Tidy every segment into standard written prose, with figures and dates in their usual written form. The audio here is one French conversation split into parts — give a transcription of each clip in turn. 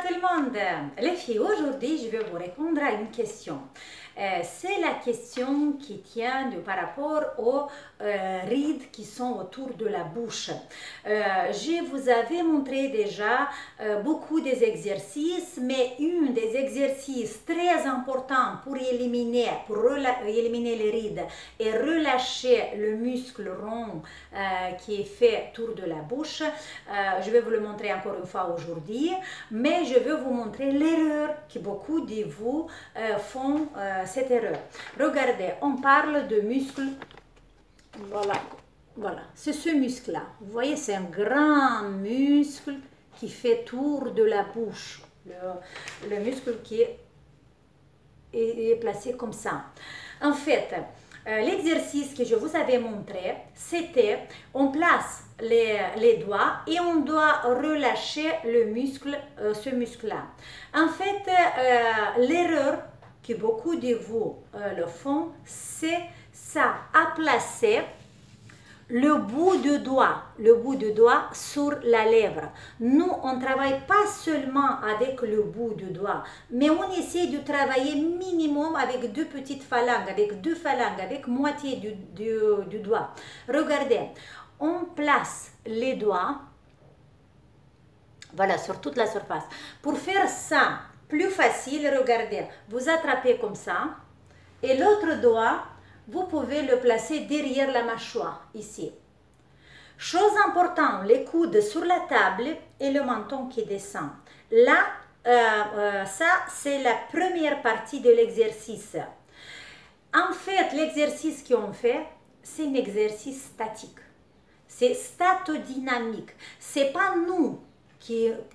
tout le monde. Les filles, aujourd'hui, je vais vous répondre à une question. C'est la question qui tient par rapport aux rides qui sont autour de la bouche. Je vous avais montré déjà beaucoup des exercices, mais un des exercices très importants pour éliminer les rides et relâcher le muscle rond qui est fait autour de la bouche, je vais vous le montrer encore une fois aujourd'hui, mais je veux vous montrer l'erreur que beaucoup de vous font cette erreur. Regardez, on parle de muscle, voilà, c'est ce muscle-là. Vous voyez, c'est un grand muscle qui fait tour de la bouche. Le muscle qui est placé comme ça. En fait, l'exercice que je vous avais montré, c'était on place les doigts et on doit relâcher le muscle, ce muscle-là. En fait, l'erreur que beaucoup de vous le font, c'est ça, à placer le bout de doigt sur la lèvre. Nous, on ne travaille pas seulement avec le bout de doigt, mais on essaie de travailler minimum avec deux petites phalanges, avec deux phalanges, avec moitié du doigt. Regardez, on place les doigts, voilà, sur toute la surface. Pour faire ça plus facile, regardez, vous attrapez comme ça, et l'autre doigt, vous pouvez le placer derrière la mâchoire, ici. Chose importante, les coudes sur la table et le menton qui descend. Là, ça, c'est la première partie de l'exercice. En fait, l'exercice qu'on fait, c'est un exercice statique. C'est statodynamique. C'est pas nous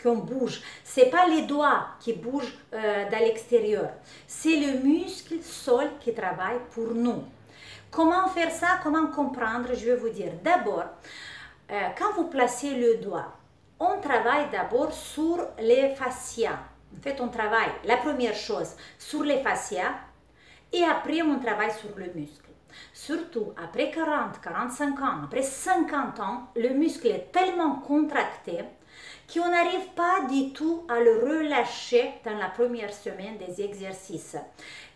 qu'on bouge, c'est pas les doigts qui bougent dans l'extérieur. C'est le muscle sol qui travaille pour nous. Comment faire ça? Comment comprendre? Je vais vous dire. D'abord, quand vous placez le doigt, on travaille d'abord sur les fascias. En fait, on travaille, la première chose, sur les fascias et après, on travaille sur le muscle. Surtout après 40, 45 ans, après 50 ans, le muscle est tellement contracté qu'on n'arrive pas du tout à le relâcher dans la première semaine des exercices.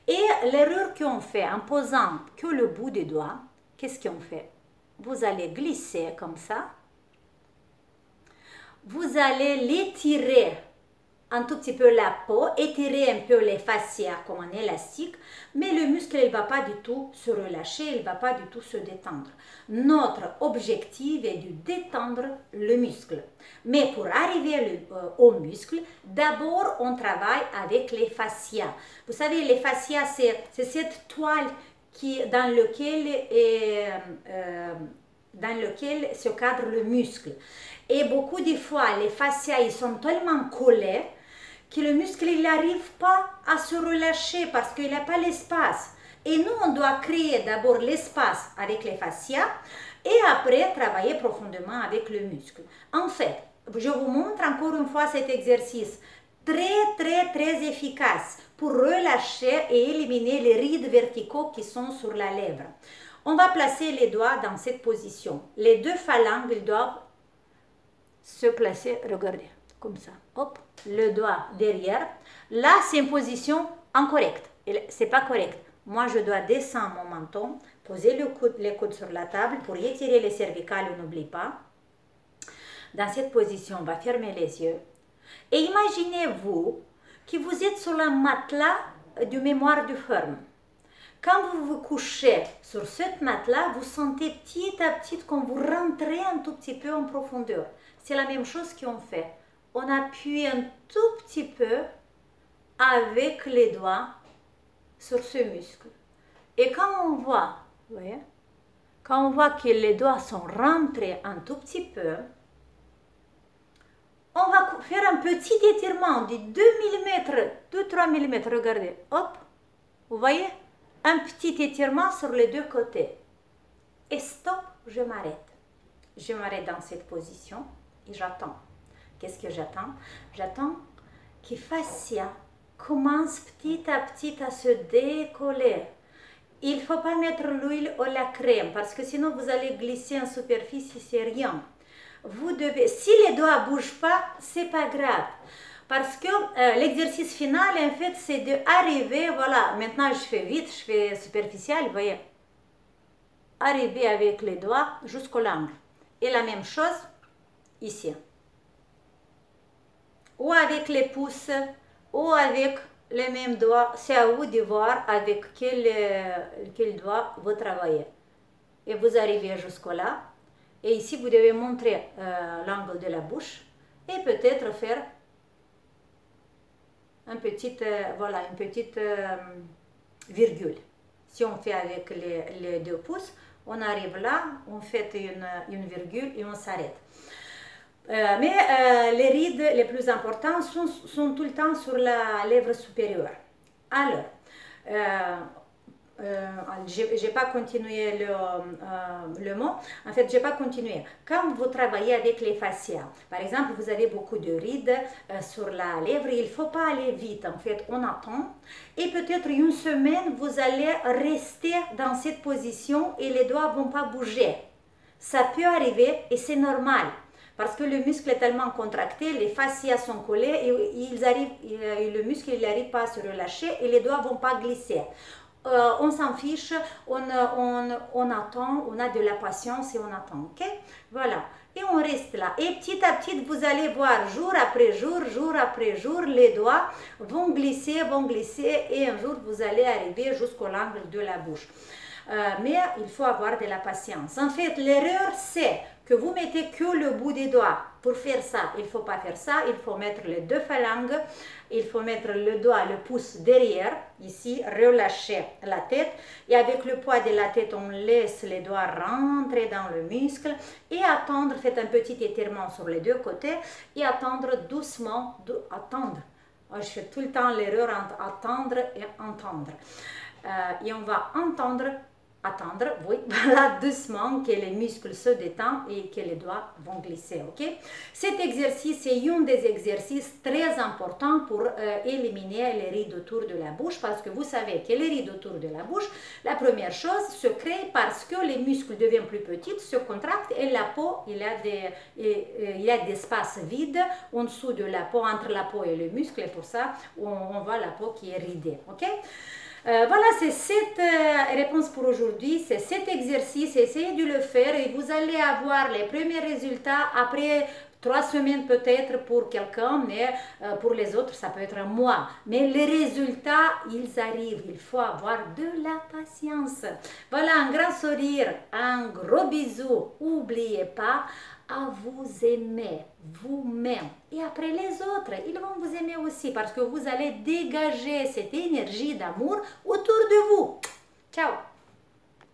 Et l'erreur qu'on fait en posant que le bout des doigts, qu'est-ce qu'on fait? Vous allez glisser comme ça. Vous allez l'étirer un tout petit peu la peau, étirer un peu les fascias comme un élastique, mais le muscle ne va pas du tout se relâcher, il ne va pas du tout se détendre. Notre objectif est de détendre le muscle. Mais pour arriver au muscle, d'abord on travaille avec les fascias. Vous savez, les fascias, c'est cette toile dans lequel se cadre le muscle. Et beaucoup de fois, les fascias ils sont tellement collés que le muscle n'arrive pas à se relâcher parce qu'il n'a pas l'espace. Et nous, on doit créer d'abord l'espace avec les fascias et après travailler profondément avec le muscle. En fait, je vous montre encore une fois cet exercice très efficace pour relâcher et éliminer les rides verticaux qui sont sur la lèvre. On va placer les doigts dans cette position. Les deux phalanges, ils doivent se placer, regardez, comme ça. Hop, le doigt derrière. Là, c'est une position incorrecte. C'est pas correct. Moi, je dois descendre mon menton, poser les coudes sur la table pour étirer les cervicales, on n'oublie pas. Dans cette position, on va fermer les yeux. Et imaginez-vous que vous êtes sur la matelas du mémoire du ferme. Quand vous vous couchez sur cette matelas, vous sentez petit à petit quand vous rentrez un tout petit peu en profondeur. C'est la même chose qu'on fait. On appuie un tout petit peu avec les doigts sur ce muscle. Et quand on voit, vous voyez, quand on voit que les doigts sont rentrés un tout petit peu, on va faire un petit étirement de 2 mm, 2-3 mm, regardez, hop, vous voyez, un petit étirement sur les deux côtés. Et stop, je m'arrête. Je m'arrête dans cette position et j'attends. Qu'est-ce que j'attends? J'attends que fascia commence petit à petit à se décoller. Il ne faut pas mettre l'huile ou la crème parce que sinon vous allez glisser en superficie, c'est rien. Vous devez, si les doigts ne bougent pas, c'est pas grave. parce que l'exercice final, en fait, c'est d'arriver, voilà, maintenant je fais vite, je fais superficiel, vous voyez, arriver avec les doigts jusqu'au langue. Et la même chose ici. Ou avec les pouces, ou avec les mêmes doigts. C'est à vous de voir avec quel doigt vous travaillez. Et vous arrivez jusqu'au là. Et ici, vous devez montrer l'angle de la bouche et peut-être faire une petite virgule. Si on fait avec les 2 pouces, on arrive là, on fait une virgule et on s'arrête. Mais les rides les plus importantes sont tout le temps sur la lèvre supérieure. Alors, j'ai pas continué le mot. En fait, j'ai pas continué. Quand vous travaillez avec les fascias, par exemple, vous avez beaucoup de rides sur la lèvre, il faut pas aller vite. En fait, on attend. Et peut-être une semaine, vous allez rester dans cette position et les doigts vont pas bouger. Ça peut arriver et c'est normal. Parce que le muscle est tellement contracté, les fascias sont collés et le muscle n'arrive pas à se relâcher et les doigts ne vont pas glisser. On s'en fiche, on attend, on a de la patience et on attend, ok? Voilà, et on reste là. Et petit à petit, vous allez voir jour après jour, les doigts vont glisser et un jour, vous allez arriver jusqu'au langue de la bouche. Mais il faut avoir de la patience. En fait, l'erreur, c'est que vous mettez que le bout des doigts. Pour faire ça, il ne faut pas faire ça. Il faut mettre les 2 phalanges. Il faut mettre le doigt, le pouce derrière, ici, relâcher la tête. Et avec le poids de la tête, on laisse les doigts rentrer dans le muscle. Et attendre, faites un petit étirement sur les 2 côtés. Et attendre doucement, attendre. Je fais tout le temps l'erreur entre attendre et entendre. Et on va attendre, oui, voilà, doucement, que les muscles se détendent et que les doigts vont glisser, ok? Cet exercice est un des exercices très importants pour éliminer les rides autour de la bouche, parce que vous savez que les rides autour de la bouche, la première chose, se crée parce que les muscles deviennent plus petits, se contractent et la peau, il y a des espaces vides en dessous de la peau, entre la peau et le muscle, et pour ça, on voit la peau qui est ridée, ok? Voilà, c'est cette réponse pour aujourd'hui, c'est cet exercice, essayez de le faire et vous allez avoir les premiers résultats après 3 semaines peut-être pour quelqu'un, mais pour les autres ça peut être un mois. Mais les résultats, ils arrivent, il faut avoir de la patience. Voilà, un grand sourire, un gros bisou, n'oubliez pas à vous aimer vous-même et après les autres, ils vont vous aimer aussi parce que vous allez dégager cette énergie d'amour autour de vous. Ciao!